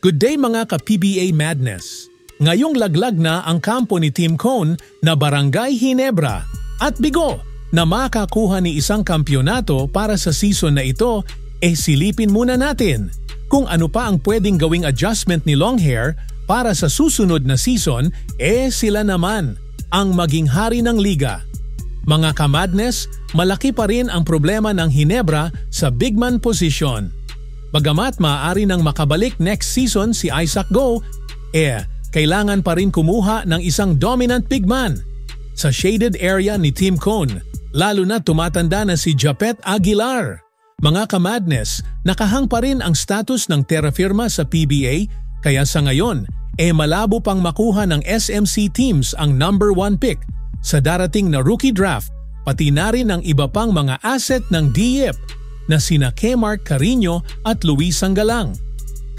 Good day mga ka-PBA Madness! Ngayong laglag na ang kampo ni Team Cone na Barangay Ginebra at bigo na makakuha ni isang kampyonato para sa season na ito, silipin muna natin kung ano pa ang pwedeng gawing adjustment ni Longhair para sa susunod na season, sila naman ang maging hari ng liga. Mga ka-Madness, malaki pa rin ang problema ng Ginebra sa bigman position. Bagamat maaari nang makabalik next season si Isaac Go, kailangan pa rin kumuha ng isang dominant bigman sa shaded area ni Team Cone, lalo na tumatanda na si Japeth Aguilar. Mga ka-Madness, nakahang pa rin ang status ng terra firma sa PBA kaya sa ngayon, malabo pang makuha ng SMC teams ang number 1 pick sa darating na rookie draft, pati na rin ang iba pang mga asset ng DIP na sina Kmark Carino at Luis Sangalang.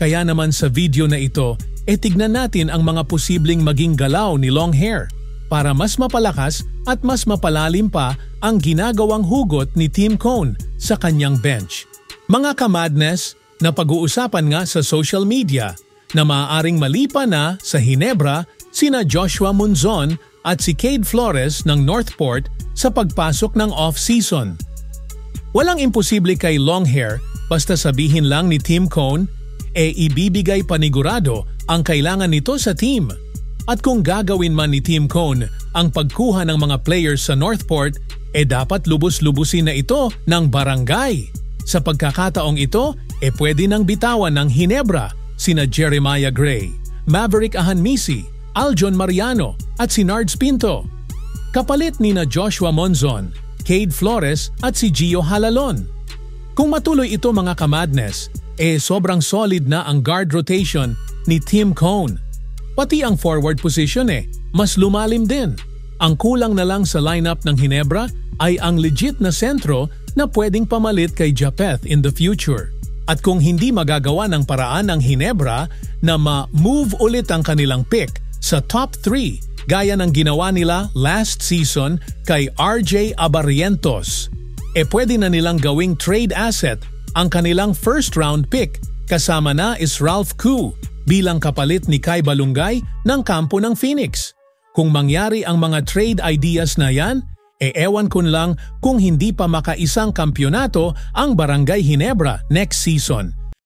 Kaya naman sa video na ito, tignan natin ang mga posibleng maging galaw ni Longhair para mas mapalakas at mas mapalalim pa ang ginagawang hugot ni Team Cone sa kanyang bench. Mga ka-Madness, na pag-uusapan nga sa social media na maaaring malipa na sa Ginebra sina Joshua Monzon at si Cade Flores ng Northport sa pagpasok ng off-season. Walang imposible kay Longhair basta sabihin lang ni Team Cone, ibibigay panigurado ang kailangan nito sa team. At kung gagawin man ni Team Cone ang pagkuha ng mga players sa Northport, dapat lubos-lubusin na ito ng barangay. Sa pagkakataong ito, pwede nang bitawan ng Ginebra sina Jeremiah Gray, Maverick Ahanmisi, Aljon Mariano at si Nards Pinto. Kapalit ni na Joshua Monzon, Cade Flores at si Gio Halalon. Kung matuloy ito mga ka-Madness, sobrang solid na ang guard rotation ni Team Cone. Pati ang forward position mas lumalim din. Ang kulang na lang sa lineup ng Ginebra ay ang legit na sentro na pwedeng pamalit kay Japeth in the future. At kung hindi magagawa ng paraan ng Ginebra na ma-move ulit ang kanilang pick sa top 3 gaya ng ginawa nila last season kay RJ Abarrientos, pwede na nilang gawing trade asset ang kanilang first round pick kasama na is Ralph Koo bilang kapalit ni Kai Balungay ng kampo ng Phoenix. Kung mangyari ang mga trade ideas na yan, ewan ko lang kung hindi pa makaisang kampyonato ang Barangay Ginebra next season.